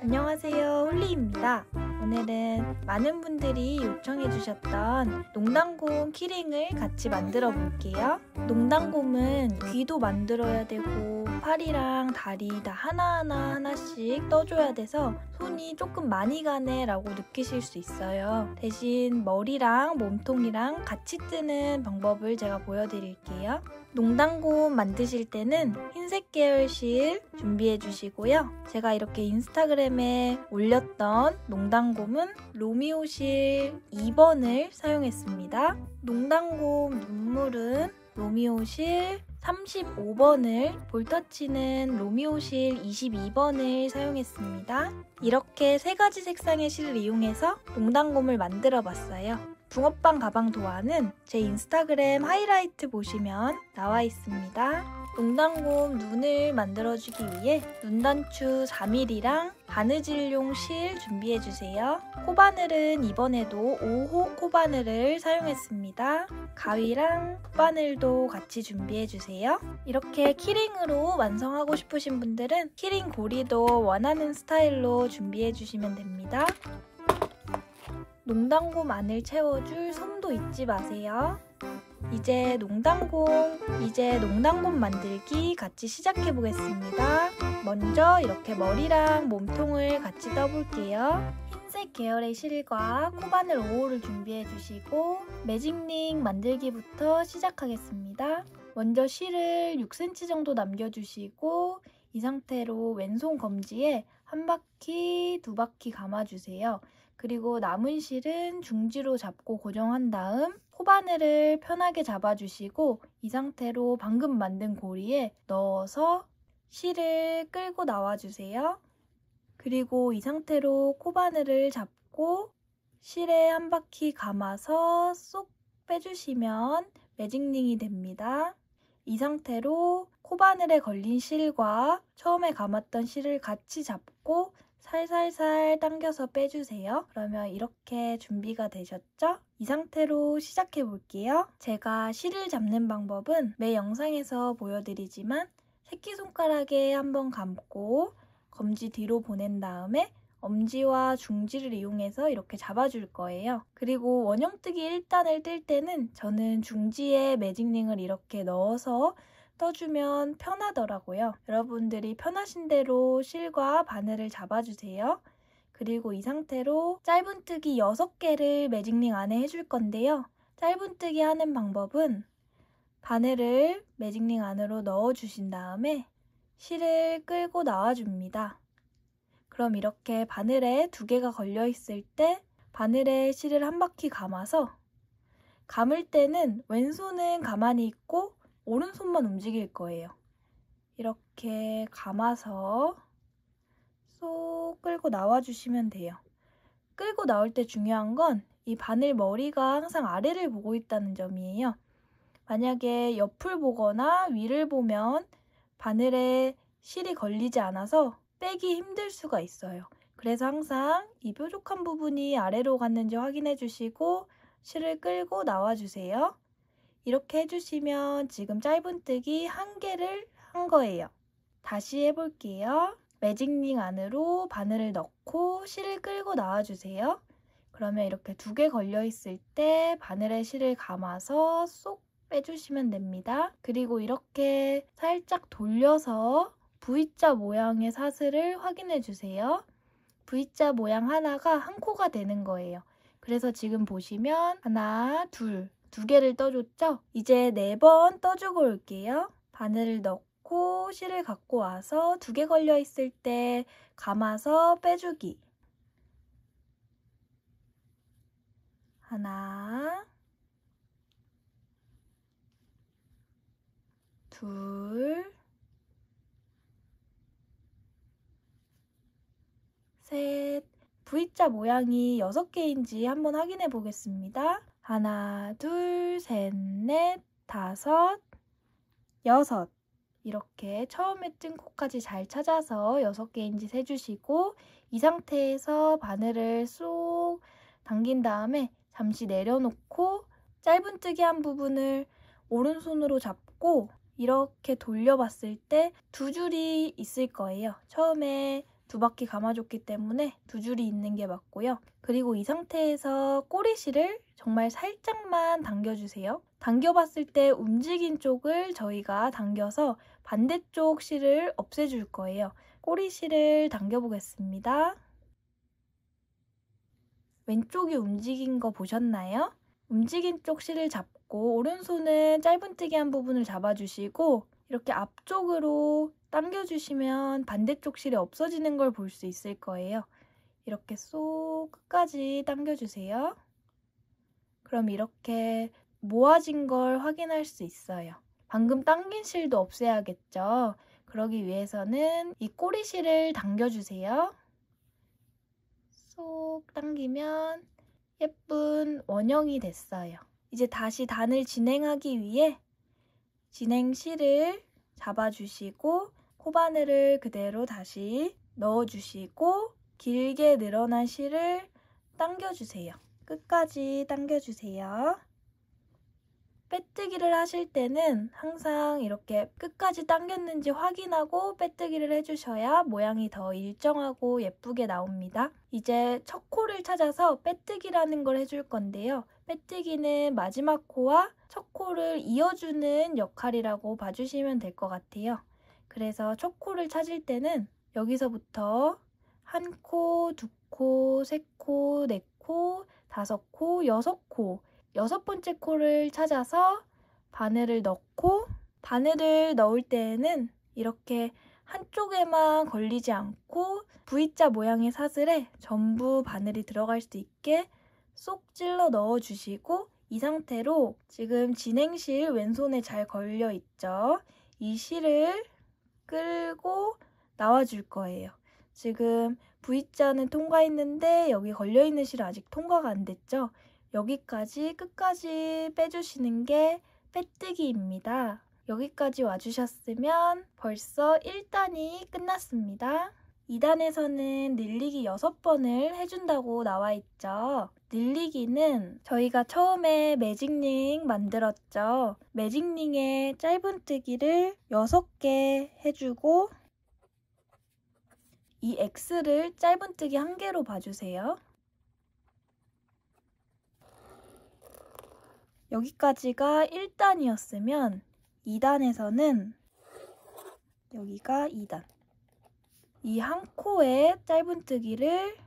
안녕하세요, 홀리입니다. 오늘은 많은 분들이 요청해 주셨던 농단곰 키링을 같이 만들어 볼게요. 농단곰은 귀도 만들어야 되고 팔이랑 다리 다 하나씩 떠줘야 돼서 손이 조금 많이 가네 라고 느끼실 수 있어요. 대신 머리랑 몸통이랑 같이 뜨는 방법을 제가 보여드릴게요. 농단곰 만드실 때는 흰색 계열 실 준비해 주시고요. 제가 이렇게 인스타그램에 올렸던 농단곰은 로미오 실 2번을 사용했습니다. 농단곰 눈물은 로미오 실 35번을, 볼터치는 로미오 실 22번을 사용했습니다. 이렇게 세 가지 색상의 실을 이용해서 농단곰을 만들어 봤어요. 붕어빵 가방 도안은 제 인스타그램 하이라이트 보시면 나와 있습니다. 농단곰 눈을 만들어주기 위해 눈단추 4mm랑 바느질용 실 준비해주세요. 코바늘은 이번에도 5호 코바늘을 사용했습니다. 가위랑 붓바늘도 같이 준비해주세요. 이렇게 키링으로 완성하고 싶으신 분들은 키링 고리도 원하는 스타일로 준비해주시면 됩니다. 농단곰 안을 채워줄 솜도 잊지 마세요. 이제 농단곰 만들기 같이 시작해 보겠습니다. 먼저 이렇게 머리랑 몸통을 같이 떠볼게요. 흰색 계열의 실과 코바늘 5호를 준비해 주시고 매직링 만들기부터 시작하겠습니다. 먼저 실을 6cm 정도 남겨주시고 이 상태로 왼손 검지에 한 바퀴, 두 바퀴 감아주세요. 그리고 남은 실은 중지로 잡고 고정한 다음 코바늘을 편하게 잡아주시고 이 상태로 방금 만든 고리에 넣어서 실을 끌고 나와주세요. 그리고 이 상태로 코바늘을 잡고 실에 한 바퀴 감아서 쏙 빼주시면 매직링이 됩니다. 이 상태로 코바늘에 걸린 실과 처음에 감았던 실을 같이 잡고 살살살 당겨서 빼주세요. 그러면 이렇게 준비가 되셨죠? 이 상태로 시작해 볼게요. 제가 실을 잡는 방법은 매 영상에서 보여드리지만 새끼손가락에 한번 감고 검지 뒤로 보낸 다음에 엄지와 중지를 이용해서 이렇게 잡아줄 거예요. 그리고 원형뜨기 1단을 뜰 때는 저는 중지에 매직링을 이렇게 넣어서 떠주면 편하더라고요. 여러분들이 편하신 대로 실과 바늘을 잡아주세요. 그리고 이 상태로 짧은뜨기 6개를 매직링 안에 해줄 건데요. 짧은뜨기 하는 방법은 바늘을 매직링 안으로 넣어주신 다음에 실을 끌고 나와줍니다. 그럼 이렇게 바늘에 2개가 걸려있을 때 바늘에 실을 한 바퀴 감아서 감을 때는 왼손은 가만히 있고 오른손만 움직일 거예요. 이렇게 감아서 쏙 끌고 나와주시면 돼요. 끌고 나올 때 중요한 건 이 바늘 머리가 항상 아래를 보고 있다는 점이에요. 만약에 옆을 보거나 위를 보면 바늘에 실이 걸리지 않아서 빼기 힘들 수가 있어요. 그래서 항상 이 뾰족한 부분이 아래로 갔는지 확인해 주시고 실을 끌고 나와주세요. 이렇게 해주시면 지금 짧은뜨기 1개를 한 거예요. 다시 해볼게요. 매직링 안으로 바늘을 넣고 실을 끌고 나와주세요. 그러면 이렇게 2개 걸려있을 때 바늘에 실을 감아서 쏙 빼주시면 됩니다. 그리고 이렇게 살짝 돌려서 V자 모양의 사슬을 확인해 주세요. V자 모양 하나가 한 코가 되는 거예요. 그래서 지금 보시면 하나, 둘, 2개를 떠줬죠? 이제 4번 떠주고 올게요. 바늘을 넣고 실을 갖고 와서 2개 걸려 있을 때 감아서 빼주기. 하나, 둘, 셋. V자 모양이 6개인지 한번 확인해 보겠습니다. 하나, 둘, 셋, 넷, 다섯, 여섯. 이렇게 처음에 뜬 코까지 잘 찾아서 6개인지 세주시고 이 상태에서 바늘을 쏙 당긴 다음에 잠시 내려놓고 짧은뜨기 한 부분을 오른손으로 잡고 이렇게 돌려봤을 때 2줄이 있을 거예요. 처음에 두 바퀴 감아줬기 때문에 두 줄이 있는 게 맞고요. 그리고 이 상태에서 꼬리실을 정말 살짝만 당겨주세요. 당겨봤을 때 움직인 쪽을 저희가 당겨서 반대쪽 실을 없애줄 거예요. 꼬리실을 당겨보겠습니다. 왼쪽이 움직인 거 보셨나요? 움직인 쪽 실을 잡고 오른손은 짧은뜨기 한 부분을 잡아주시고 이렇게 앞쪽으로 당겨주시면 반대쪽 실이 없어지는 걸 볼 수 있을 거예요. 이렇게 쏙 끝까지 당겨주세요. 그럼 이렇게 모아진 걸 확인할 수 있어요. 방금 당긴 실도 없애야겠죠? 그러기 위해서는 이 꼬리실을 당겨주세요. 쏙 당기면 예쁜 원형이 됐어요. 이제 다시 단을 진행하기 위해 진행실을 잡아주시고 코바늘을 그대로 다시 넣어주시고 길게 늘어난 실을 당겨주세요. 끝까지 당겨주세요. 빼뜨기를 하실 때는 항상 이렇게 끝까지 당겼는지 확인하고 빼뜨기를 해주셔야 모양이 더 일정하고 예쁘게 나옵니다. 이제 첫 코를 찾아서 빼뜨기라는 걸 해줄 건데요. 빼뜨기는 마지막 코와 첫 코를 이어주는 역할이라고 봐주시면 될 것 같아요. 그래서 첫 코를 찾을 때는 여기서부터 한 코, 두 코, 세 코, 네 코, 다섯 코, 여섯 코, 여섯 번째 코를 찾아서 바늘을 넣고 바늘을 넣을 때에는 이렇게 한쪽에만 걸리지 않고 V자 모양의 사슬에 전부 바늘이 들어갈 수 있게 쏙 찔러 넣어주시고 이 상태로 지금 진행실 왼손에 잘 걸려 있죠? 이 실을 끌고 나와줄 거예요. 지금 V자는 통과했는데 여기 걸려있는 실은 아직 통과가 안 됐죠? 여기까지 끝까지 빼주시는 게 빼뜨기입니다. 여기까지 와주셨으면 벌써 1단이 끝났습니다. 2단에서는 늘리기 6번을 해준다고 나와 있죠. 늘리기는 저희가 처음에 매직링 만들었죠. 매직링에 짧은뜨기를 6개 해주고 이 X를 짧은뜨기 1개로 봐주세요. 여기까지가 1단이었으면 2단에서는 여기가 2단. 이 한 코에 짧은뜨기를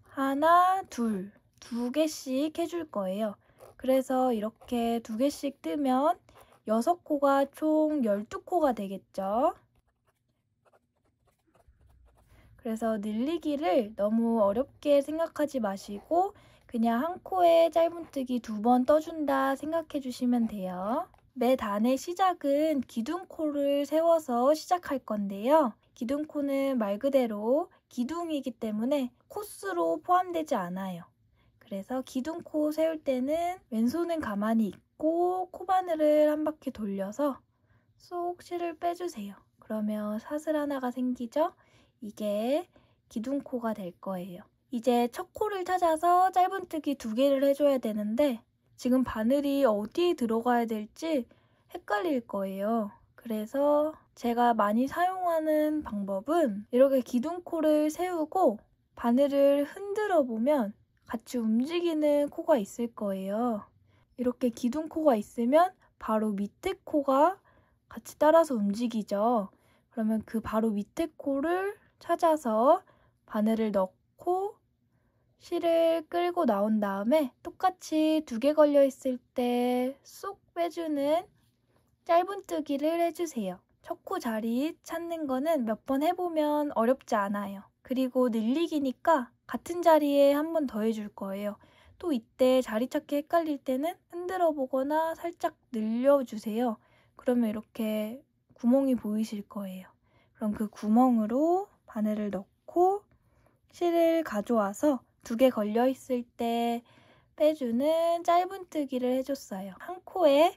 하나, 두 개씩 해줄 거예요. 그래서 이렇게 2개씩 뜨면 6코가 총 12코가 되겠죠. 그래서 늘리기를 너무 어렵게 생각하지 마시고 그냥 한 코에 짧은뜨기 2번 떠준다 생각해 주시면 돼요. 매 단의 시작은 기둥코를 세워서 시작할 건데요. 기둥코는 말 그대로 기둥이기 때문에 코스로 포함되지 않아요. 그래서 기둥코 세울 때는 왼손은 가만히 있고 코바늘을 한 바퀴 돌려서 쏙 실을 빼주세요. 그러면 사슬 하나가 생기죠? 이게 기둥코가 될 거예요. 이제 첫 코를 찾아서 짧은뜨기 2개를 해줘야 되는데 지금 바늘이 어디에 들어가야 될지 헷갈릴 거예요. 그래서 제가 많이 사용하는 방법은 이렇게 기둥코를 세우고 바늘을 흔들어 보면 같이 움직이는 코가 있을 거예요. 이렇게 기둥코가 있으면 바로 밑에 코가 같이 따라서 움직이죠. 그러면 그 바로 밑에 코를 찾아서 바늘을 넣고 실을 끌고 나온 다음에 똑같이 2개 걸려 있을 때 쏙 빼주는 짧은뜨기를 해주세요. 첫 코 자리 찾는 거는 몇 번 해보면 어렵지 않아요. 그리고 늘리기니까 같은 자리에 한 번 더 해줄 거예요. 또 이때 자리 찾기 헷갈릴 때는 흔들어 보거나 살짝 늘려주세요. 그러면 이렇게 구멍이 보이실 거예요. 그럼 그 구멍으로 바늘을 넣고 실을 가져와서 2개 걸려 있을 때 빼주는 짧은뜨기를 해줬어요. 한 코에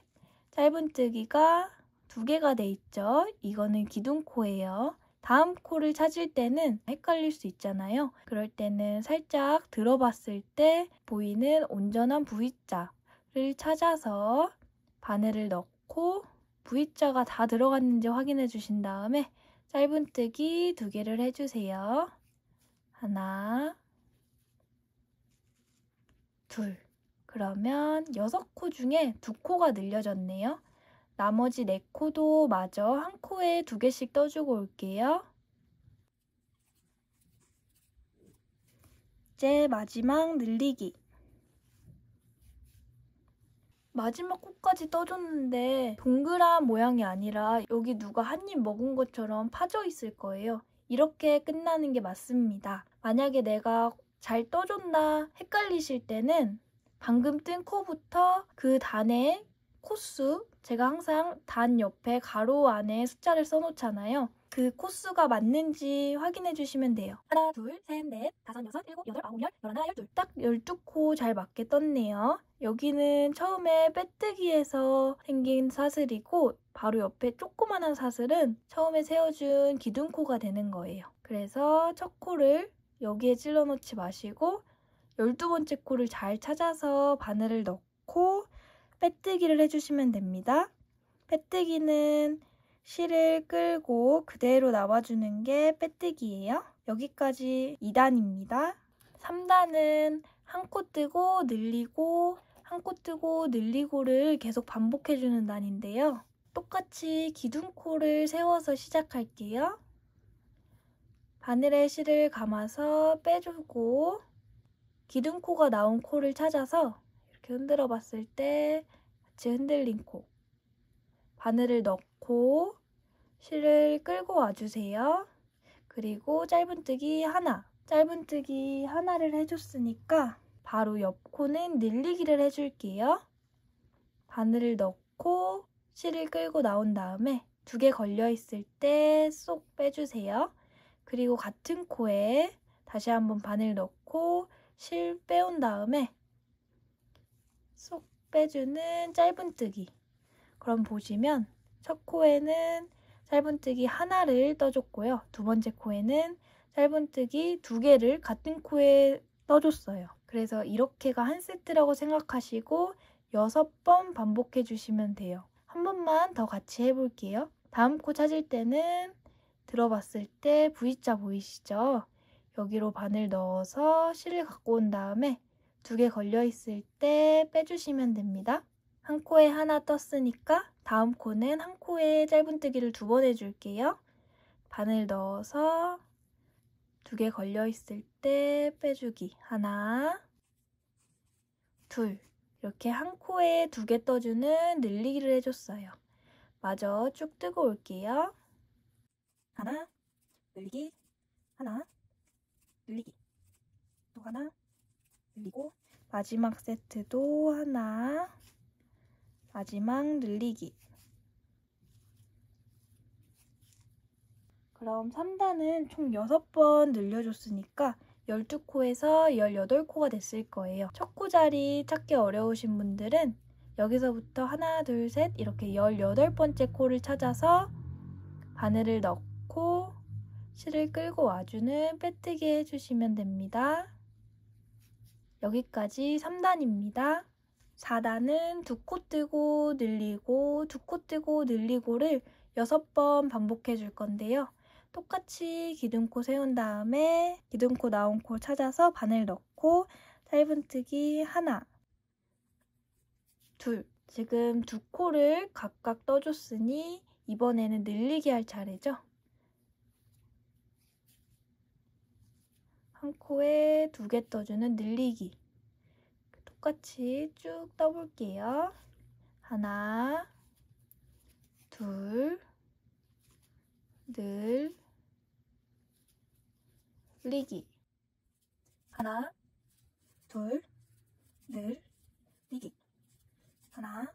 짧은뜨기가 2개가 돼 있죠. 이거는 기둥코예요. 다음 코를 찾을 때는 헷갈릴 수 있잖아요. 그럴 때는 살짝 들어봤을 때 보이는 온전한 V자를 찾아서 바늘을 넣고 V자가 다 들어갔는지 확인해 주신 다음에 짧은뜨기 2개를 해주세요. 하나, 둘. 그러면 6코 중에 2코가 늘려졌네요. 나머지 4코도 마저 한 코에 2개씩 떠주고 올게요. 이제 마지막 늘리기. 마지막 코까지 떠줬는데 동그란 모양이 아니라 여기 누가 한 입 먹은 것처럼 파져 있을 거예요. 이렇게 끝나는 게 맞습니다. 만약에 내가 잘 떠줬나 헷갈리실 때는 방금 뜬 코부터 그 단의 코수, 제가 항상 단 옆에 가로 안에 숫자를 써놓잖아요. 그 코수가 맞는지 확인해 주시면 돼요. 하나, 둘, 셋, 넷, 다섯, 여섯, 일곱, 여덟, 아홉, 열, 열하나, 열둘. 딱 12코 잘 맞게 떴네요. 여기는 처음에 빼뜨기에서 생긴 사슬이고 바로 옆에 조그만한 사슬은 처음에 세워준 기둥코가 되는 거예요. 그래서 첫 코를 여기에 찔러 놓지 마시고 12번째 코를 잘 찾아서 바늘을 넣고 빼뜨기를 해주시면 됩니다. 빼뜨기는 실을 끌고 그대로 나와주는 게 빼뜨기예요. 여기까지 2단입니다. 3단은 한 코 뜨고 늘리고 한 코 뜨고 늘리고를 계속 반복해주는 단인데요. 똑같이 기둥코를 세워서 시작할게요. 바늘에 실을 감아서 빼주고 기둥코가 나온 코를 찾아서 이렇게 흔들어 봤을 때 같이 흔들린 코 바늘을 넣고 실을 끌고 와주세요. 그리고 짧은뜨기 하나, 짧은뜨기 하나를 해줬으니까 바로 옆 코는 늘리기를 해줄게요. 바늘을 넣고 실을 끌고 나온 다음에 2개 걸려있을 때 쏙 빼주세요. 그리고 같은 코에 다시 한번 바늘 넣고 실 빼온 다음에 쏙 빼주는 짧은뜨기. 그럼 보시면 첫 코에는 짧은뜨기 하나를 떠줬고요. 2번째 코에는 짧은뜨기 2개를 같은 코에 떠줬어요. 그래서 이렇게가 한 세트라고 생각하시고 6번 반복해 주시면 돼요. 한 번만 더 같이 해볼게요. 다음 코 찾을 때는 들어봤을 때 V자 보이시죠? 여기로 바늘 넣어서 실을 갖고 온 다음에 2개 걸려있을 때 빼주시면 됩니다. 한 코에 하나 떴으니까 다음 코는 한 코에 짧은뜨기를 2번 해줄게요. 바늘 넣어서 2개 걸려있을 때 빼주기. 하나, 둘. 이렇게 한 코에 2개 떠주는 늘리기를 해줬어요. 마저 쭉 뜨고 올게요. 하나, 늘리기, 하나, 늘리기, 또 하나, 늘리고 마지막 세트도 하나, 마지막 늘리기. 그럼 3단은 총 6번 늘려줬으니까 12코에서 18코가 됐을 거예요. 첫 코 자리 찾기 어려우신 분들은 여기서부터 하나, 둘, 셋 이렇게 18번째 코를 찾아서 바늘을 넣고 실을 끌고 와주는 빼뜨기 해주시면 됩니다. 여기까지 3단입니다. 4단은 2코 뜨고 늘리고 2코 뜨고 늘리고를 6번 반복해 줄 건데요. 똑같이 기둥코 세운 다음에 기둥코 나온 코 찾아서 바늘 넣고 짧은뜨기 하나, 둘. 지금 2코를 각각 떠줬으니 이번에는 늘리기 할 차례죠. 한 코에 2개 떠주는 늘리기. 똑같이 쭉 떠볼게요. 하나, 둘, 늘리기. 하나, 둘, 늘리기. 하나,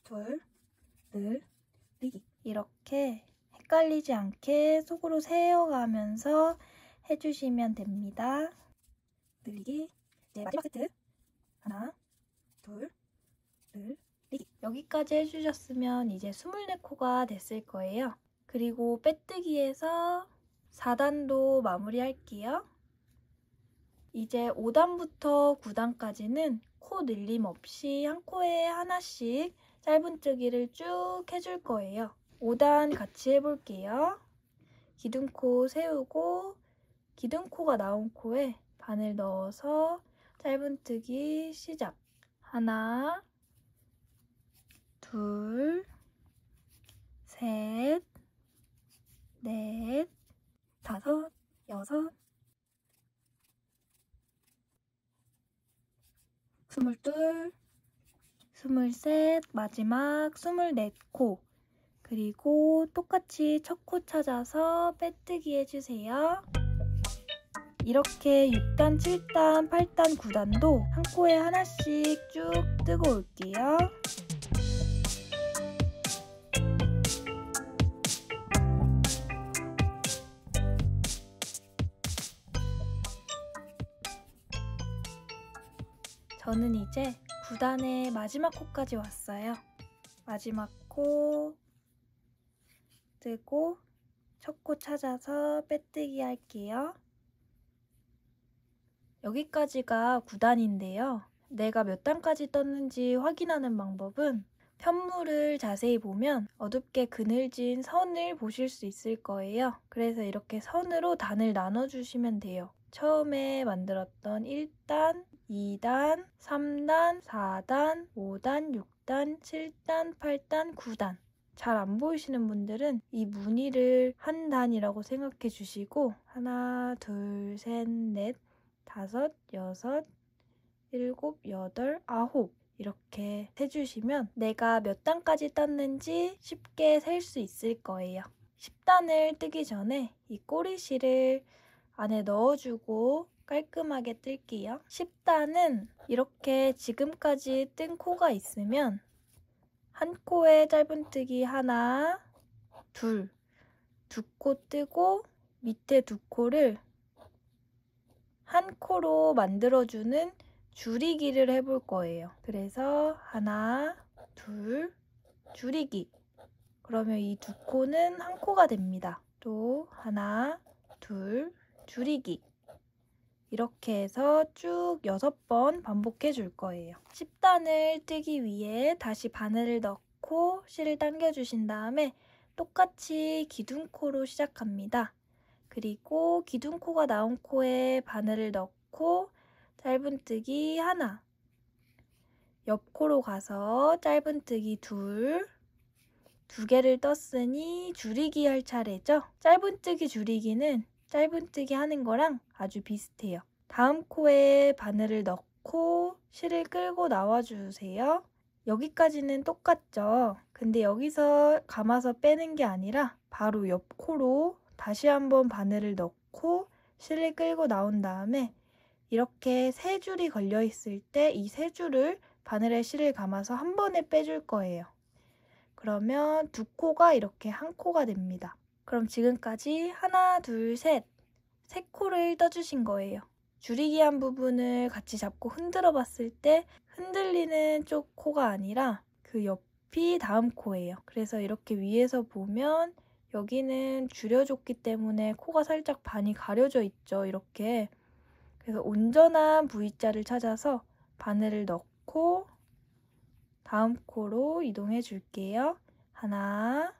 둘, 늘리기. 이렇게 헷갈리지 않게 속으로 세어가면서 해주시면 됩니다. 늘리기. 이제 마지막 세트. 하나, 둘, 늘리기. 여기까지 해주셨으면 이제 24코가 됐을 거예요. 그리고 빼뜨기에서 4단도 마무리할게요. 이제 5단부터 9단까지는 코 늘림 없이 한 코에 하나씩 짧은뜨기를 쭉 해줄 거예요. 5단 같이 해볼게요. 기둥코 세우고 기둥코가 나온 코에 바늘 넣어서 짧은뜨기 시작. 하나, 둘, 셋, 넷, 다섯, 여섯, 22, 23, 마지막 24코. 그리고 똑같이 첫 코 찾아서 빼뜨기 해주세요. 이렇게 6단, 7단, 8단, 9단도 한 코에 하나씩 쭉 뜨고 올게요. 저는 이제 9단의 마지막 코까지 왔어요. 마지막 코 뜨고 첫 코 찾아서 빼뜨기 할게요. 여기까지가 9단인데요. 내가 몇 단까지 떴는지 확인하는 방법은 편물을 자세히 보면 어둡게 그늘진 선을 보실 수 있을 거예요. 그래서 이렇게 선으로 단을 나눠주시면 돼요. 처음에 만들었던 1단, 2단, 3단, 4단, 5단, 6단, 7단, 8단, 9단. 잘 안 보이시는 분들은 이 무늬를 한 단이라고 생각해 주시고 하나, 둘, 셋, 넷, 다섯, 여섯, 일곱, 여덟, 아홉 이렇게 해주시면 내가 몇 단까지 떴는지 쉽게 셀 수 있을 거예요. 10단을 뜨기 전에 이 꼬리실을 안에 넣어주고 깔끔하게 뜰게요. 10단은 이렇게 지금까지 뜬 코가 있으면 한 코에 짧은뜨기 하나, 두 코 뜨고 밑에 두 코를 한 코로 만들어주는 줄이기를 해볼 거예요. 그래서 하나, 둘, 줄이기. 그러면 이 두 코는 한 코가 됩니다. 또 하나, 둘, 줄이기. 이렇게 해서 쭉 6번 반복해 줄 거예요. 10단을 뜨기 위해 다시 바늘을 넣고 실을 당겨주신 다음에 똑같이 기둥코로 시작합니다. 그리고 기둥코가 나온 코에 바늘을 넣고 짧은뜨기 하나, 옆코로 가서 짧은뜨기 두 개를 떴으니 줄이기 할 차례죠. 짧은뜨기 줄이기는 짧은뜨기 하는 거랑 아주 비슷해요. 다음 코에 바늘을 넣고 실을 끌고 나와주세요. 여기까지는 똑같죠. 근데 여기서 감아서 빼는 게 아니라 바로 옆 코로 다시 한번 바늘을 넣고 실을 끌고 나온 다음에 이렇게 세 줄이 걸려 있을 때 이 세 줄을 바늘에 실을 감아서 한 번에 빼줄 거예요. 그러면 두 코가 이렇게 한 코가 됩니다. 그럼 지금까지 하나, 둘, 셋, 세 코를 떠주신 거예요. 줄이기 한 부분을 같이 잡고 흔들어 봤을 때 흔들리는 쪽 코가 아니라 그 옆이 다음 코예요. 그래서 이렇게 위에서 보면 여기는 줄여줬기 때문에 코가 살짝 반이 가려져 있죠. 이렇게. 그래서 온전한 V자를 찾아서 바늘을 넣고 다음 코로 이동해 줄게요. 하나,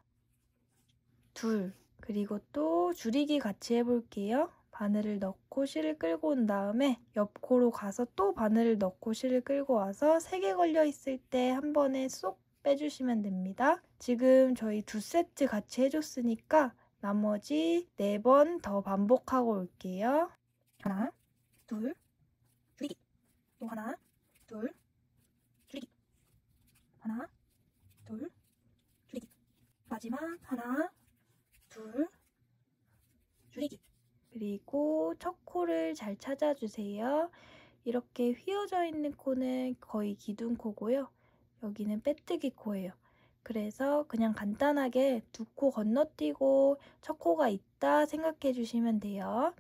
둘, 그리고 또 줄이기 같이 해볼게요. 바늘을 넣고 실을 끌고 온 다음에 옆 코로 가서 또 바늘을 넣고 실을 끌고 와서 3개 걸려 있을 때 한 번에 쏙 빼주시면 됩니다. 지금 저희 2세트 같이 해줬으니까 나머지 4번 더 반복하고 올게요. 하나, 둘, 줄이기. 또 하나, 둘, 줄이기. 하나, 둘, 줄이기. 마지막 하나, 둘, 줄이기. 그리고 첫 코를 잘 찾아주세요. 이렇게 휘어져 있는 코는 거의 기둥코고요. 여기는 빼뜨기 코예요. 그래서 그냥 간단하게 두 코 건너뛰고 첫 코가 있다 생각해 주시면 돼요.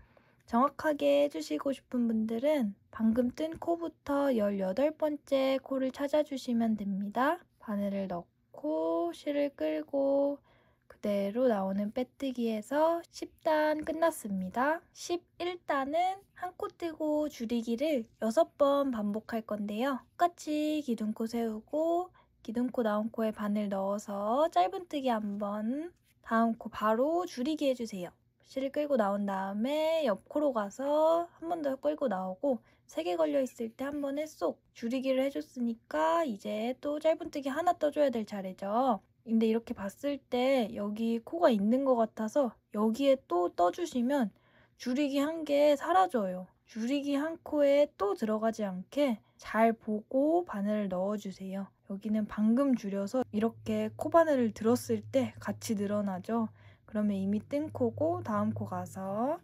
정확하게 해주시고 싶은 분들은 방금 뜬 코부터 18번째 코를 찾아주시면 됩니다. 바늘을 넣고 실을 끌고 그대로 나오는 빼뜨기에서 10단 끝났습니다. 11단은 한 코 뜨고 줄이기를 6번 반복할 건데요. 똑같이 기둥코 세우고 기둥코 나온 코에 바늘 넣어서 짧은뜨기 한번, 다음 코 바로 줄이기 해주세요. 실을 끌고 나온 다음에 옆 코로 가서 한 번 더 끌고 나오고 3개 걸려 있을 때 한 번에 쏙 줄이기를 해줬으니까 이제 또 짧은뜨기 하나 떠줘야 될 차례죠. 근데 이렇게 봤을 때 여기 코가 있는 것 같아서 여기에 또 떠주시면 줄이기 한 개 사라져요. 줄이기 한 코에 또 들어가지 않게 잘 보고 바늘을 넣어주세요. 여기는 방금 줄여서 이렇게 코 바늘을 들었을 때 같이 늘어나죠. 그러면 이미 뜬 코고 다음 코 가서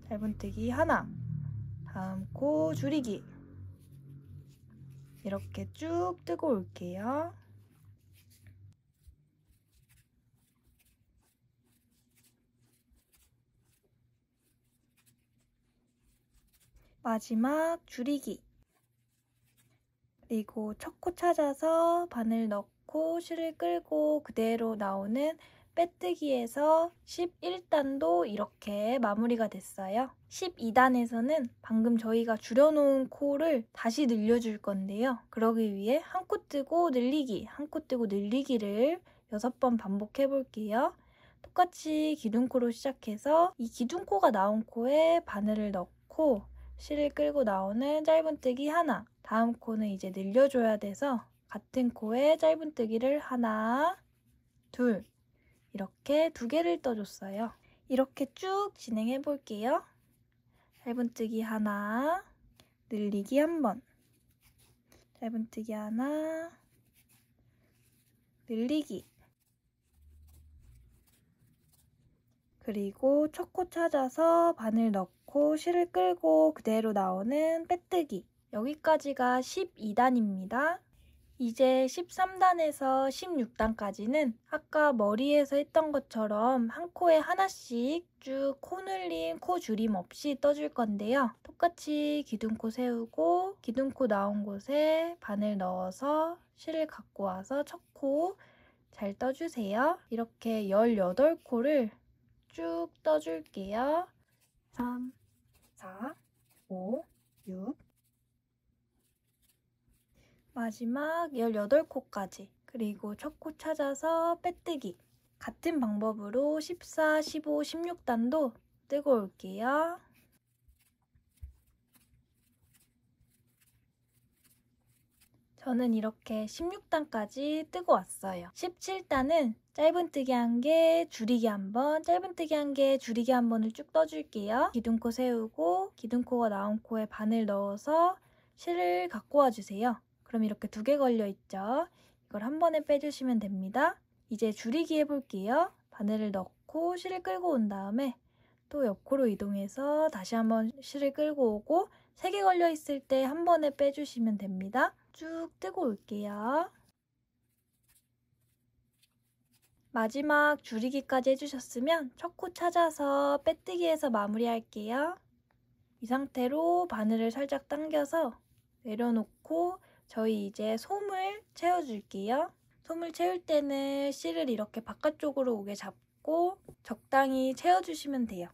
짧은뜨기 하나, 다음 코 줄이기 이렇게 쭉 뜨고 올게요. 마지막 줄이기 그리고 첫 코 찾아서 바늘 넣고 실을 끌고 그대로 나오는 빼뜨기에서 11단도 이렇게 마무리가 됐어요. 12단에서는 방금 저희가 줄여놓은 코를 다시 늘려줄 건데요. 그러기 위해 한 코 뜨고 늘리기, 한 코 뜨고 늘리기를 6번 반복해 볼게요. 똑같이 기둥코로 시작해서 이 기둥코가 나온 코에 바늘을 넣고 실을 끌고 나오는 짧은뜨기 하나, 다음 코는 이제 늘려줘야 돼서 같은 코에 짧은뜨기를 하나, 둘 이렇게 2개를 떠줬어요. 이렇게 쭉 진행해 볼게요. 짧은뜨기 하나, 늘리기 한 번, 짧은뜨기 하나, 늘리기 그리고 첫 코 찾아서 바늘 넣고 실을 끌고 그대로 나오는 빼뜨기 여기까지가 12단입니다. 이제 13단에서 16단까지는 아까 머리에서 했던 것처럼 한 코에 하나씩 쭉 코 늘림, 코 줄임 없이 떠줄 건데요. 똑같이 기둥코 세우고 기둥코 나온 곳에 바늘 넣어서 실을 갖고 와서 첫 코 잘 떠주세요. 이렇게 18코를 쭉 떠줄게요. 3, 4, 5, 6 마지막 18코까지 그리고 첫 코 찾아서 빼뜨기 같은 방법으로 14, 15, 16단도 뜨고 올게요. 저는 이렇게 16단까지 뜨고 왔어요. 17단은 짧은뜨기 1개, 줄이기 1번, 짧은뜨기 1개, 줄이기 1번을 쭉 떠줄게요. 기둥코 세우고 기둥코가 나온 코에 바늘 넣어서 실을 갖고 와주세요. 그럼 이렇게 2개 걸려있죠. 이걸 한 번에 빼주시면 됩니다. 이제 줄이기 해볼게요. 바늘을 넣고 실을 끌고 온 다음에 또 옆코로 이동해서 다시 한번 실을 끌고 오고 3개 걸려있을 때 한 번에 빼주시면 됩니다. 쭉 뜨고 올게요. 마지막 줄이기까지 해주셨으면 첫 코 찾아서 빼뜨기해서 마무리할게요. 이 상태로 바늘을 살짝 당겨서 내려놓고 저희 이제 솜을 채워줄게요. 솜을 채울 때는 실을 이렇게 바깥쪽으로 오게 잡고 적당히 채워주시면 돼요.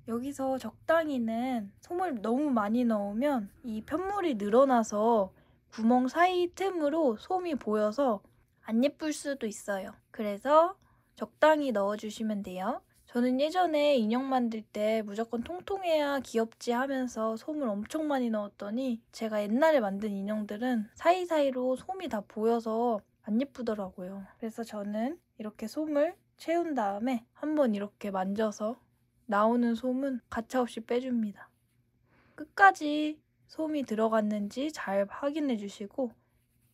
여기서 적당히는 솜을 너무 많이 넣으면 이 편물이 늘어나서 구멍 사이 틈으로 솜이 보여서 안 예쁠 수도 있어요. 그래서 적당히 넣어주시면 돼요. 저는 예전에 인형 만들 때 무조건 통통해야 귀엽지 하면서 솜을 엄청 많이 넣었더니 제가 옛날에 만든 인형들은 사이사이로 솜이 다 보여서 안 예쁘더라고요. 그래서 저는 이렇게 솜을 채운 다음에 한번 이렇게 만져서 나오는 솜은 가차없이 빼줍니다. 끝까지 솜이 들어갔는지 잘 확인해 주시고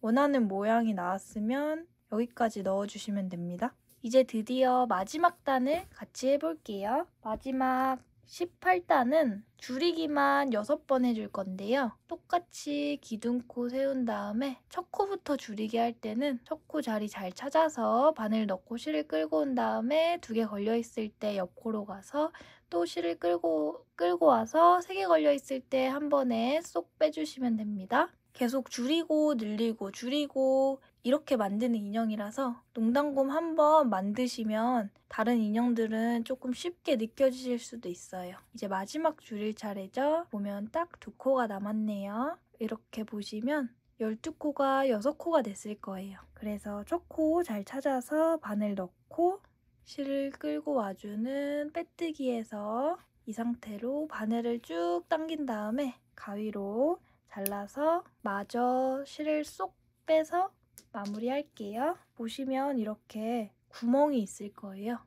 원하는 모양이 나왔으면 여기까지 넣어주시면 됩니다. 이제 드디어 마지막 단을 같이 해볼게요. 마지막 18단은 줄이기만 6번 해줄 건데요. 똑같이 기둥코 세운 다음에 첫 코부터 줄이기 할 때는 첫 코 자리 잘 찾아서 바늘 넣고 실을 끌고 온 다음에 2개 걸려있을 때 옆코로 가서 또 실을 끌고 와서 3개 걸려있을 때 한 번에 쏙 빼주시면 됩니다. 계속 줄이고 늘리고 줄이고 이렇게 만드는 인형이라서 농당곰 한번 만드시면 다른 인형들은 조금 쉽게 느껴지실 수도 있어요. 이제 마지막 줄일 차례죠. 보면 딱 2코가 남았네요. 이렇게 보시면 12코가 6코가 됐을 거예요. 그래서 첫 코 잘 찾아서 바늘 넣고 실을 끌고 와주는 빼뜨기에서 이 상태로 바늘을 쭉 당긴 다음에 가위로 잘라서 마저 실을 쏙 빼서 마무리할게요. 보시면 이렇게 구멍이 있을 거예요.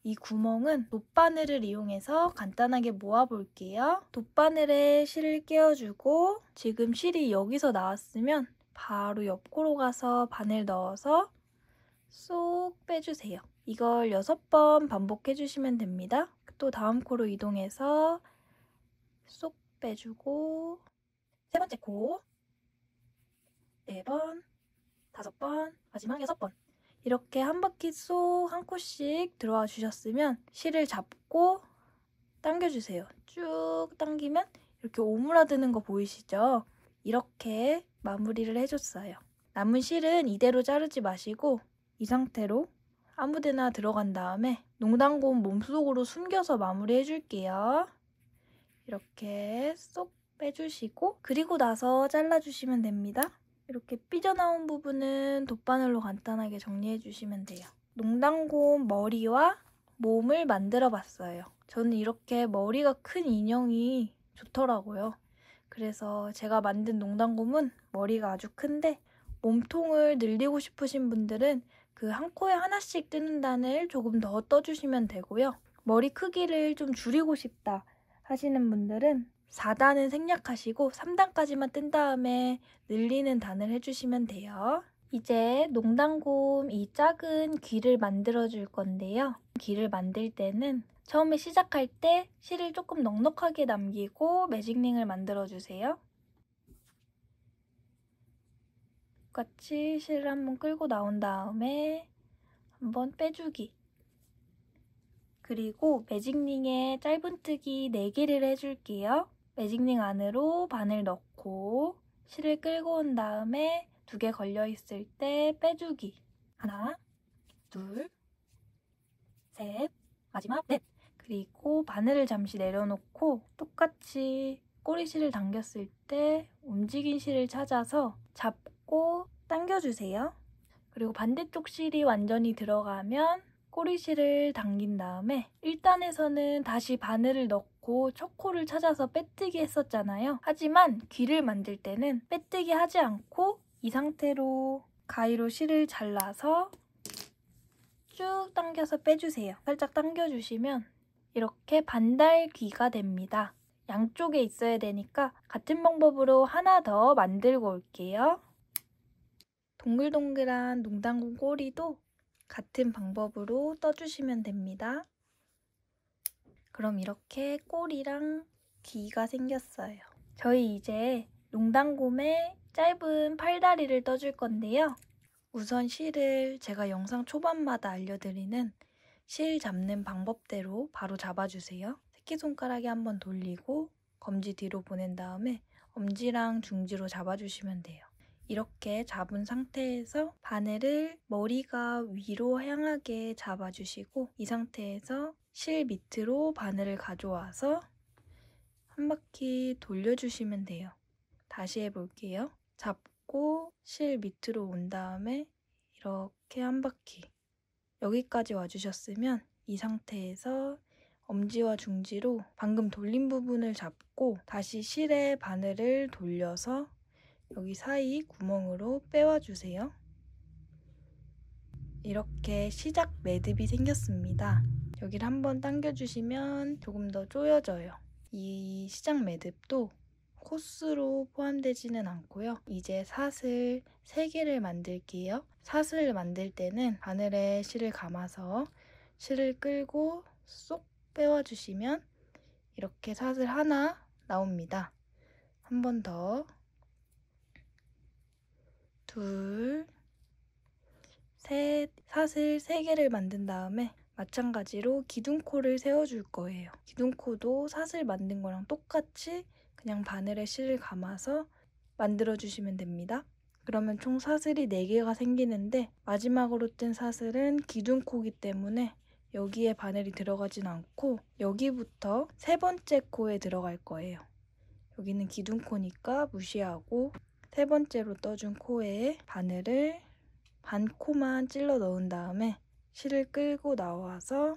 이 구멍은 돗바늘을 이용해서 간단하게 모아볼게요. 돗바늘에 실을 끼워주고 지금 실이 여기서 나왔으면 바로 옆 코로 가서 바늘 넣어서 쏙 빼주세요. 이걸 6번 반복해주시면 됩니다. 또 다음 코로 이동해서 쏙 빼주고 세 번째 코 4번, 5번, 마지막 6번 이렇게 한 바퀴 쏙 한 코씩 들어와 주셨으면 실을 잡고 당겨주세요. 쭉 당기면 이렇게 오므라드는 거 보이시죠? 이렇게 마무리를 해줬어요. 남은 실은 이대로 자르지 마시고 이 상태로 아무데나 들어간 다음에 농당곰 몸속으로 숨겨서 마무리해줄게요. 이렇게 쏙 빼주시고 그리고 나서 잘라주시면 됩니다. 이렇게 삐져나온 부분은 돗바늘로 간단하게 정리해주시면 돼요. 농당곰 머리와 몸을 만들어봤어요. 저는 이렇게 머리가 큰 인형이 좋더라고요. 그래서 제가 만든 농당곰은 머리가 아주 큰데 몸통을 늘리고 싶으신 분들은 그 한 코에 하나씩 뜨는 단을 조금 더 떠주시면 되고요. 머리 크기를 좀 줄이고 싶다 하시는 분들은 4단은 생략하시고 3단까지만 뜬 다음에 늘리는 단을 해주시면 돼요. 이제 농당곰 이 작은 귀를 만들어 줄 건데요. 귀를 만들 때는 처음에 시작할 때 실을 조금 넉넉하게 남기고 매직링을 만들어 주세요. 똑같이 실을 한번 끌고 나온 다음에 한번 빼주기. 그리고 매직링에 짧은뜨기 4개를 해줄게요. 매직링 안으로 바늘 넣고 실을 끌고 온 다음에 2개 걸려있을 때 빼주기. 하나, 둘, 셋, 마지막 넷. 그리고 바늘을 잠시 내려놓고 똑같이 꼬리실을 당겼을 때 움직인 실을 찾아서 잡고 당겨주세요. 그리고 반대쪽 실이 완전히 들어가면 꼬리실을 당긴 다음에 1단에서는 다시 바늘을 넣고 첫 코를 찾아서 빼뜨기 했었잖아요. 하지만 귀를 만들 때는 빼뜨기 하지 않고 이 상태로 가위로 실을 잘라서 쭉 당겨서 빼주세요. 살짝 당겨주시면 이렇게 반달 귀가 됩니다. 양쪽에 있어야 되니까 같은 방법으로 하나 더 만들고 올게요. 동글동글한 농당곰 꼬리도 같은 방법으로 떠주시면 됩니다. 그럼 이렇게 꼬리랑 귀가 생겼어요. 저희 이제 농당곰의 짧은 팔다리를 떠줄 건데요. 우선 실을 제가 영상 초반마다 알려드리는 실 잡는 방법대로 바로 잡아주세요. 새끼손가락에 한번 돌리고 검지 뒤로 보낸 다음에 엄지랑 중지로 잡아주시면 돼요. 이렇게 잡은 상태에서 바늘을 머리가 위로 향하게 잡아주시고 이 상태에서 실 밑으로 바늘을 가져와서 한 바퀴 돌려주시면 돼요. 다시 해볼게요. 잡고 실 밑으로 온 다음에 이렇게 한 바퀴 여기까지 와주셨으면 이 상태에서 엄지와 중지로 방금 돌린 부분을 잡고 다시 실에 바늘을 돌려서 여기 사이 구멍으로 빼와주세요. 이렇게 시작 매듭이 생겼습니다. 여기를 한번 당겨주시면 조금 더 조여져요. 이 시작 매듭도 코스로 포함되지는 않고요. 이제 사슬 3개를 만들게요. 사슬을 만들 때는 바늘에 실을 감아서 실을 끌고 쏙 빼와주시면 이렇게 사슬 하나 나옵니다. 한 번 더. 둘, 셋, 사슬 3개를 만든 다음에 마찬가지로 기둥코를 세워줄 거예요. 기둥코도 사슬 만든 거랑 똑같이 그냥 바늘에 실을 감아서 만들어주시면 됩니다. 그러면 총 사슬이 4개가 생기는데 마지막으로 뜬 사슬은 기둥코이기 때문에 여기에 바늘이 들어가진 않고 여기부터 3번째 코에 들어갈 거예요. 여기는 기둥코니까 무시하고 세 번째로 떠준 코에 바늘을 반 코만 찔러 넣은 다음에 실을 끌고 나와서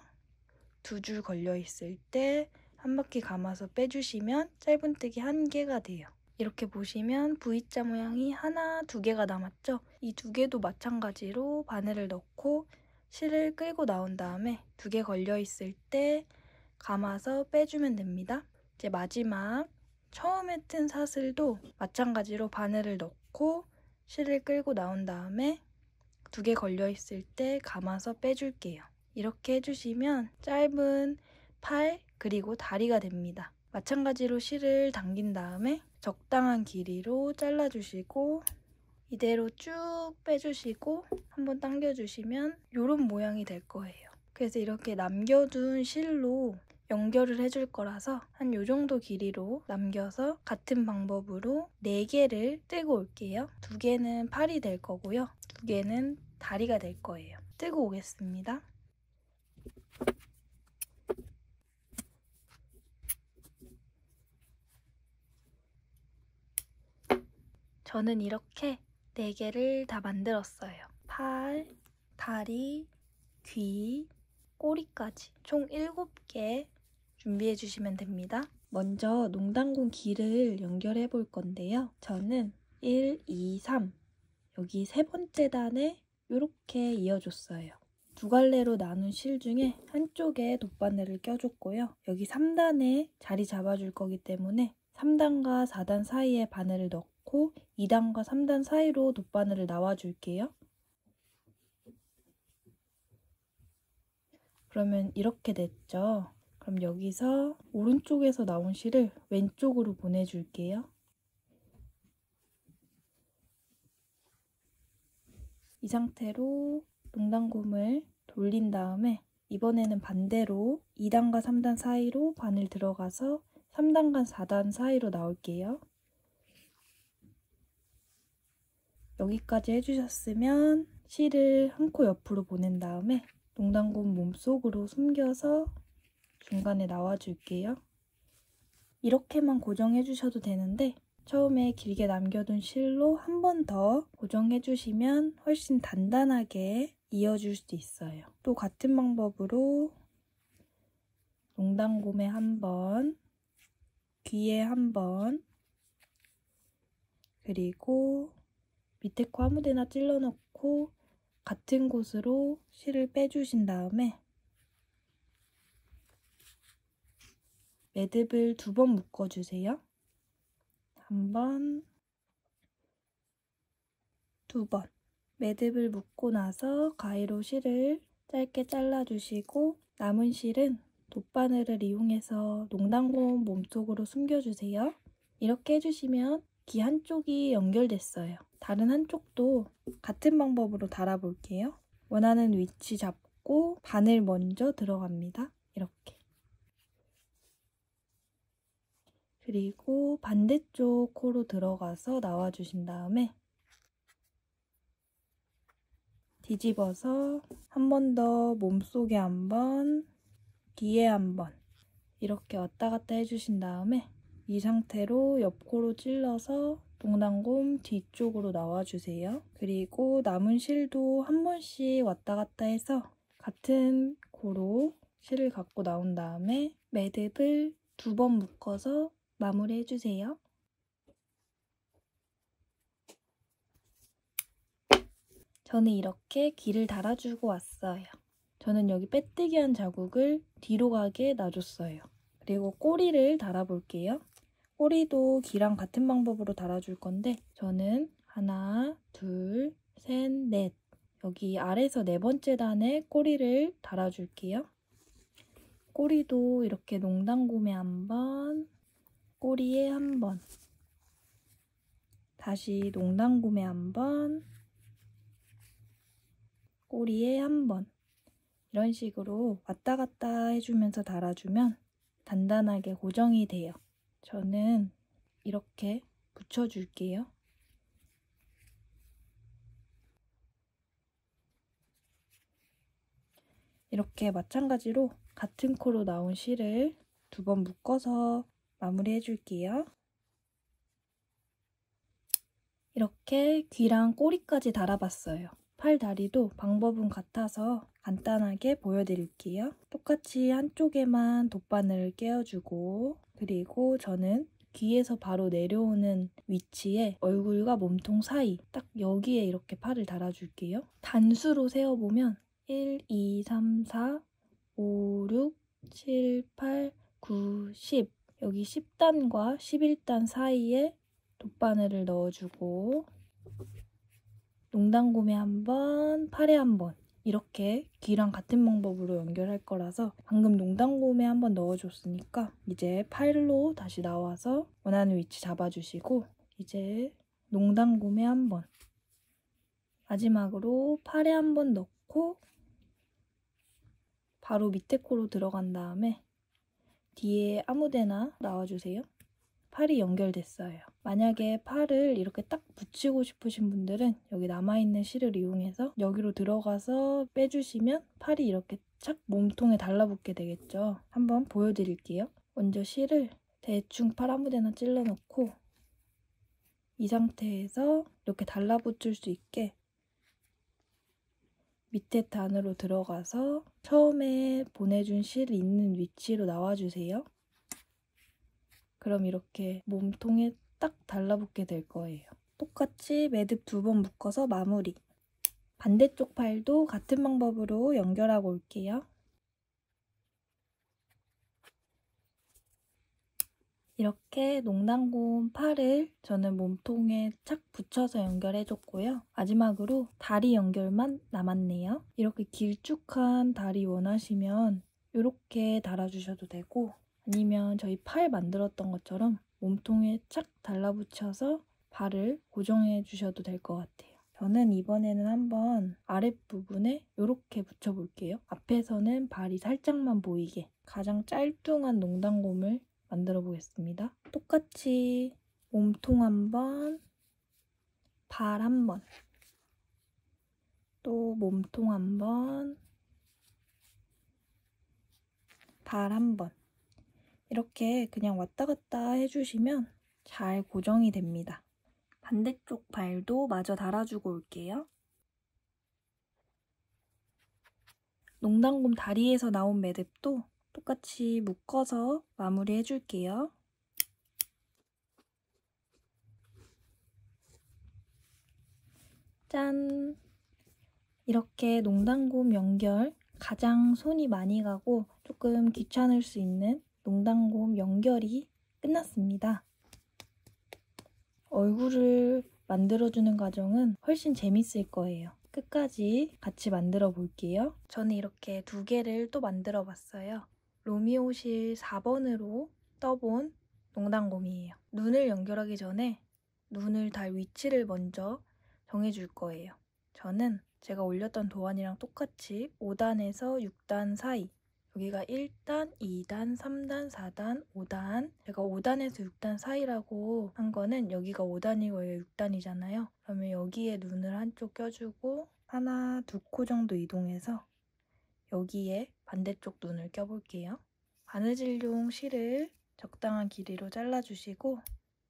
두 줄 걸려 있을 때 한 바퀴 감아서 빼주시면 짧은뜨기 1개가 돼요. 이렇게 보시면 V자 모양이 하나, 2개가 남았죠? 이 2개도 마찬가지로 바늘을 넣고 실을 끌고 나온 다음에 2개 걸려 있을 때 감아서 빼주면 됩니다. 이제 마지막 처음에 튼 사슬도 마찬가지로 바늘을 넣고 실을 끌고 나온 다음에 2개 걸려 있을 때 감아서 빼줄게요. 이렇게 해주시면 짧은 팔 그리고 다리가 됩니다. 마찬가지로 실을 당긴 다음에 적당한 길이로 잘라주시고 이대로 쭉 빼주시고 한번 당겨주시면 이런 모양이 될 거예요. 그래서 이렇게 남겨둔 실로 연결을 해줄 거라서 한 요 정도 길이로 남겨서 같은 방법으로 4개를 뜨고 올게요. 2개는 팔이 될 거고요. 2개는 다리가 될 거예요. 뜨고 오겠습니다. 저는 이렇게 4개를 다 만들었어요. 팔, 다리, 귀, 꼬리까지 총 7개 준비해 주시면 됩니다. 먼저 농당군 길을 연결해 볼 건데요. 저는 1, 2, 3 여기 세 번째 단에 이렇게 이어줬어요. 2갈래로 나눈 실 중에 한쪽에 돗바늘을 껴줬고요. 여기 3단에 자리 잡아줄 거기 때문에 3단과 4단 사이에 바늘을 넣고 2단과 3단 사이로 돗바늘을 나와줄게요. 그러면 이렇게 됐죠? 그럼 여기서 오른쪽에서 나온 실을 왼쪽으로 보내줄게요. 이 상태로 농당곰을 돌린 다음에 이번에는 반대로 2단과 3단 사이로 바늘 들어가서 3단과 4단 사이로 나올게요. 여기까지 해주셨으면 실을 한 코 옆으로 보낸 다음에 농당곰 몸속으로 숨겨서 중간에 나와줄게요. 이렇게만 고정해 주셔도 되는데 처음에 길게 남겨둔 실로 한 번 더 고정해 주시면 훨씬 단단하게 이어줄 수 있어요. 또 같은 방법으로 농당곰에 한 번, 귀에 한 번, 그리고 밑에 코 아무데나 찔러 넣고 같은 곳으로 실을 빼주신 다음에 매듭을 2번 묶어주세요. 1번, 2번. 매듭을 묶고 나서 가위로 실을 짧게 잘라주시고 남은 실은 돗바늘을 이용해서 농당곰 몸속으로 숨겨주세요. 이렇게 해주시면 귀 한쪽이 연결됐어요. 다른 한쪽도 같은 방법으로 달아볼게요. 원하는 위치 잡고 바늘 먼저 들어갑니다. 이렇게. 그리고 반대쪽 코로 들어가서 나와주신 다음에 뒤집어서 한 번 더 몸속에 한 번, 뒤에 한 번 이렇게 왔다 갔다 해주신 다음에 이 상태로 옆코로 찔러서 농당곰 뒤쪽으로 나와주세요. 그리고 남은 실도 한 번씩 왔다 갔다 해서 같은 코로 실을 갖고 나온 다음에 매듭을 2번 묶어서 마무리해주세요. 저는 이렇게 길을 달아주고 왔어요. 저는 여기 빼뜨기한 자국을 뒤로 가게 놔줬어요. 그리고 꼬리를 달아볼게요. 꼬리도 귀랑 같은 방법으로 달아줄 건데 저는 하나, 둘, 셋, 넷 여기 아래에서 4번째 단에 꼬리를 달아줄게요. 꼬리도 이렇게 농당곰에 한 번, 꼬리에 한 번, 다시 농당곰에 한 번, 꼬리에 한 번 이런 식으로 왔다 갔다 해주면서 달아주면 단단하게 고정이 돼요. 저는 이렇게 붙여줄게요. 이렇게 마찬가지로 같은 코로 나온 실을 2번 묶어서 마무리 해줄게요. 이렇게 귀랑 꼬리까지 달아봤어요. 팔 다리도 방법은 같아서 간단하게 보여드릴게요. 똑같이 한쪽에만 돗바늘을 끼워주고, 그리고 저는 귀에서 바로 내려오는 위치에 얼굴과 몸통 사이 딱 여기에 이렇게 팔을 달아줄게요. 단수로 세어보면 1, 2, 3, 4, 5, 6, 7, 8, 9, 10 여기 10단과 11단 사이에 돗바늘을 넣어주고 농당곰에 한 번, 팔에 한 번 이렇게 귀랑 같은 방법으로 연결할 거라서 방금 농당곰에 한 번 넣어줬으니까 이제 팔로 다시 나와서 원하는 위치 잡아주시고 이제 농당곰에 한 번 마지막으로 팔에 한 번 넣고 바로 밑에 코로 들어간 다음에 뒤에 아무데나 나와주세요. 팔이 연결됐어요. 만약에 팔을 이렇게 딱 붙이고 싶으신 분들은 여기 남아있는 실을 이용해서 여기로 들어가서 빼주시면 팔이 이렇게 착 몸통에 달라붙게 되겠죠. 한번 보여드릴게요. 먼저 실을 대충 팔 아무데나 찔러 넣고 이 상태에서 이렇게 달라붙을 수 있게 밑에 단으로 들어가서 처음에 보내준 실 있는 위치로 나와주세요. 그럼 이렇게 몸통에 딱 달라붙게 될 거예요. 똑같이 매듭 2번 묶어서 마무리. 반대쪽 팔도 같은 방법으로 연결하고 올게요. 이렇게 농당곰 팔을 저는 몸통에 착 붙여서 연결해줬고요. 마지막으로 다리 연결만 남았네요. 이렇게 길쭉한 다리 원하시면 이렇게 달아주셔도 되고 아니면 저희 팔 만들었던 것처럼 몸통에 착 달라붙여서 발을 고정해 주셔도 될 것 같아요. 저는 이번에는 한번 아랫부분에 이렇게 붙여볼게요. 앞에서는 발이 살짝만 보이게 가장 짤뚱한 농당곰을 만들어 보겠습니다. 똑같이 몸통 한 번, 발 한 번, 또 몸통 한 번, 발 한 번 이렇게 그냥 왔다 갔다 해주시면 잘 고정이 됩니다. 반대쪽 발도 마저 달아주고 올게요. 농당곰 다리에서 나온 매듭도 똑같이 묶어서 마무리 해줄게요. 짠! 이렇게 농당곰 연결 가장 손이 많이 가고 조금 귀찮을 수 있는 농당곰 연결이 끝났습니다. 얼굴을 만들어주는 과정은 훨씬 재밌을 거예요. 끝까지 같이 만들어 볼게요. 저는 이렇게 2개를 또 만들어 봤어요. 로미오실 4번으로 떠본 농당곰이에요. 눈을 연결하기 전에 눈을 달 위치를 먼저 정해줄 거예요. 저는 제가 올렸던 도안이랑 똑같이 5단에서 6단 사이 여기가 1단, 2단, 3단, 4단, 5단 제가 5단에서 6단 사이라고 한 거는 여기가 5단이고 여기가 6단이잖아요. 그러면 여기에 눈을 한쪽 껴주고 하나, 2코 정도 이동해서 여기에 반대쪽 눈을 껴볼게요. 바느질용 실을 적당한 길이로 잘라주시고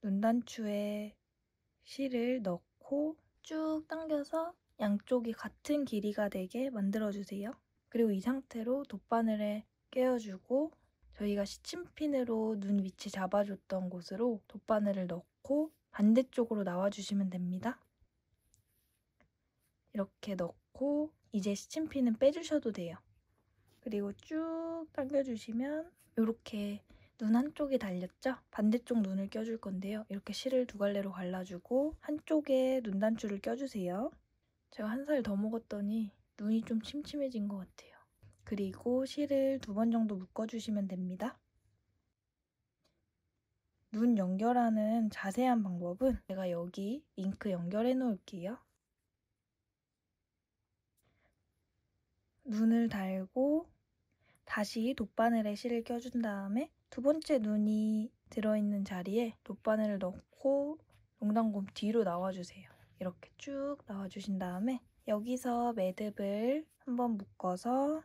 눈단추에 실을 넣고 쭉 당겨서 양쪽이 같은 길이가 되게 만들어주세요. 그리고 이 상태로 돗바늘에 꿰어주고 저희가 시침핀으로 눈 위치 잡아줬던 곳으로 돗바늘을 넣고 반대쪽으로 나와주시면 됩니다. 이렇게 넣고 이제 시침핀은 빼주셔도 돼요. 그리고 쭉 당겨주시면 이렇게 눈 한쪽이 달렸죠? 반대쪽 눈을 껴줄 건데요. 이렇게 실을 2갈래로 갈라주고 한쪽에 눈단추를 껴주세요. 제가 1살 더 먹었더니 눈이 좀 침침해진 것 같아요. 그리고 실을 2번 정도 묶어주시면 됩니다. 눈 연결하는 자세한 방법은 제가 여기 링크 연결해 놓을게요. 눈을 달고 다시 돗바늘에 실을 껴준 다음에 2번째 눈이 들어있는 자리에 돗바늘을 넣고 농당곰 뒤로 나와주세요. 이렇게 쭉 나와주신 다음에 여기서 매듭을 한번 묶어서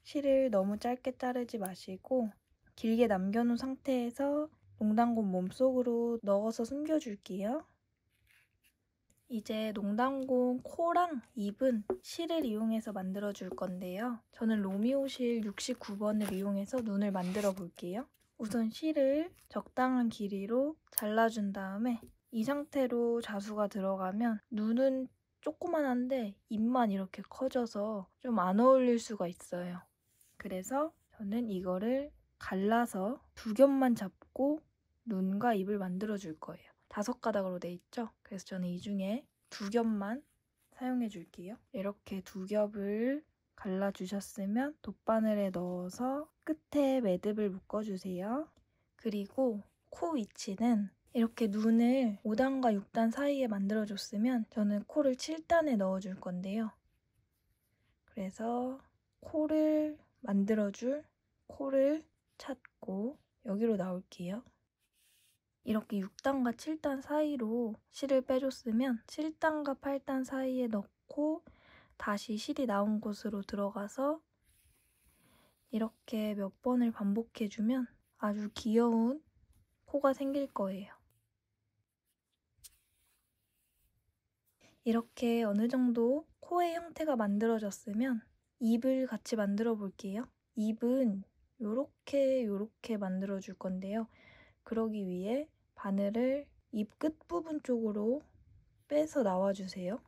실을 너무 짧게 자르지 마시고 길게 남겨놓은 상태에서 농당곰 몸속으로 넣어서 숨겨줄게요. 이제 농단곰 코랑 입은 실을 이용해서 만들어 줄 건데요. 저는 로미오 실 69번을 이용해서 눈을 만들어 볼게요. 우선 실을 적당한 길이로 잘라준 다음에 이 상태로 자수가 들어가면 눈은 조그만한데 입만 이렇게 커져서 좀 안 어울릴 수가 있어요. 그래서 저는 이거를 갈라서 두 겹만 잡고 눈과 입을 만들어 줄 거예요. 5가닥으로 돼 있죠? 그래서 저는 이 중에 두 겹만 사용해 줄게요. 이렇게 두 겹을 갈라주셨으면 돗바늘에 넣어서 끝에 매듭을 묶어주세요. 그리고 코 위치는 이렇게 눈을 5단과 6단 사이에 만들어줬으면 저는 코를 7단에 넣어줄 건데요. 그래서 코를 만들어줄 코를 찾고 여기로 나올게요. 이렇게 6단과 7단 사이로 실을 빼줬으면 7단과 8단 사이에 넣고 다시 실이 나온 곳으로 들어가서 이렇게 몇 번을 반복해주면 아주 귀여운 코가 생길 거예요. 이렇게 어느 정도 코의 형태가 만들어졌으면 입을 같이 만들어 볼게요. 입은 요렇게 만들어 줄 건데요. 그러기 위해 바늘을 입 끝부분 쪽으로 빼서 나와주세요.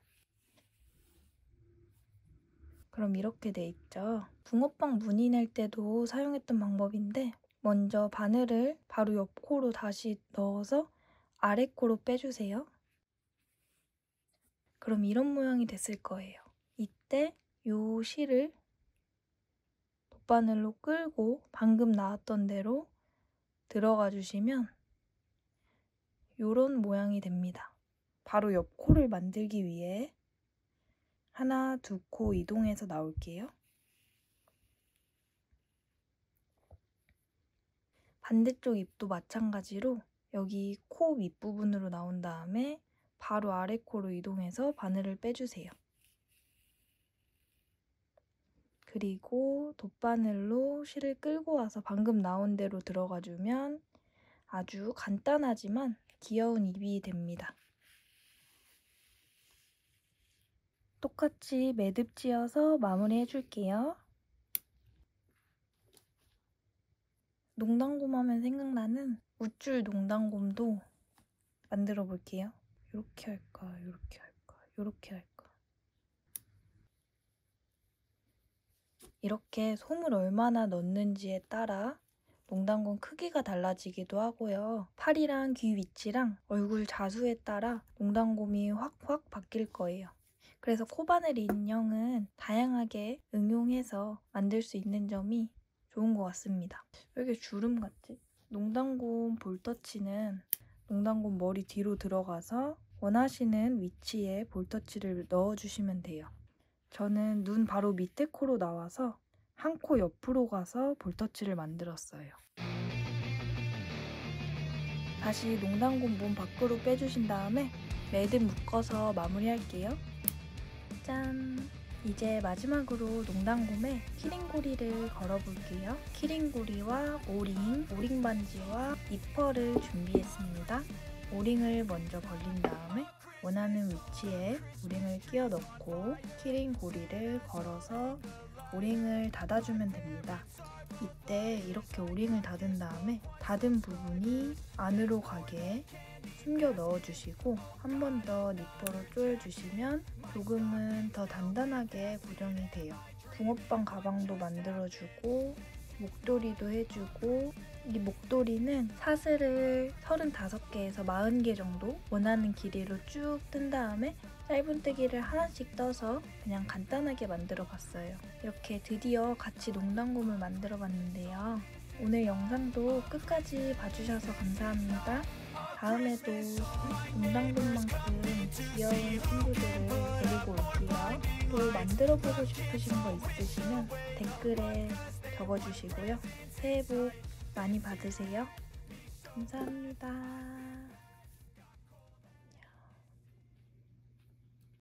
그럼 이렇게 돼 있죠. 붕어빵 무늬 낼 때도 사용했던 방법인데 먼저 바늘을 바로 옆 코로 다시 넣어서 아래 코로 빼주세요. 그럼 이런 모양이 됐을 거예요. 이때 요 실을 돗바늘로 끌고 방금 나왔던 대로 들어가 주시면 요런 모양이 됩니다. 바로 옆 코를 만들기 위해 하나, 두 코 이동해서 나올게요. 반대쪽 입도 마찬가지로 여기 코 윗부분으로 나온 다음에 바로 아래 코로 이동해서 바늘을 빼주세요. 그리고 돗바늘로 실을 끌고 와서 방금 나온 대로 들어가주면 아주 간단하지만 귀여운 입이 됩니다. 똑같이 매듭 지어서 마무리 해줄게요. 농단곰 하면 생각나는 우쭐 농단곰도 만들어 볼게요. 이렇게 할까, 이렇게 할까, 이렇게 할까. 이렇게 솜을 얼마나 넣는지에 따라 농단곰 크기가 달라지기도 하고요. 팔이랑 귀 위치랑 얼굴 자수에 따라 농단곰이 확확 바뀔 거예요. 그래서 코바늘 인형은 다양하게 응용해서 만들 수 있는 점이 좋은 것 같습니다. 왜 이렇게 주름 같지? 농단곰 볼터치는 농단곰 머리 뒤로 들어가서 원하시는 위치에 볼터치를 넣어주시면 돼요. 저는 눈 바로 밑에 코로 나와서 한 코 옆으로 가서 볼터치를 만들었어요. 다시 농단곰 몸 밖으로 빼주신 다음에 매듭 묶어서 마무리할게요. 짠! 이제 마지막으로 농단곰에 키링고리를 걸어볼게요. 키링고리와 오링 반지와 니퍼를 준비했습니다. 오링을 먼저 걸린 다음에 원하는 위치에 오링을 끼워 넣고 키링고리를 걸어서 오링을 닫아주면 됩니다. 이때 이렇게 오링을 닫은 다음에 닫은 부분이 안으로 가게 숨겨 넣어주시고 한 번 더 니퍼로 조여주시면 조금은 더 단단하게 고정이 돼요. 붕어빵 가방도 만들어주고 목도리도 해주고 이 목도리는 사슬을 35개에서 40개 정도 원하는 길이로 쭉 뜬 다음에 짧은뜨기를 하나씩 떠서 그냥 간단하게 만들어 봤어요. 이렇게 드디어 같이 농단곰을 만들어 봤는데요. 오늘 영상도 끝까지 봐주셔서 감사합니다. 다음에도 농단곰만큼 귀여운 친구들을 데리고 올게요. 또 만들어보고 싶으신 거 있으시면 댓글에 적어주시고요. 새해 복 많이 받으세요. 감사합니다.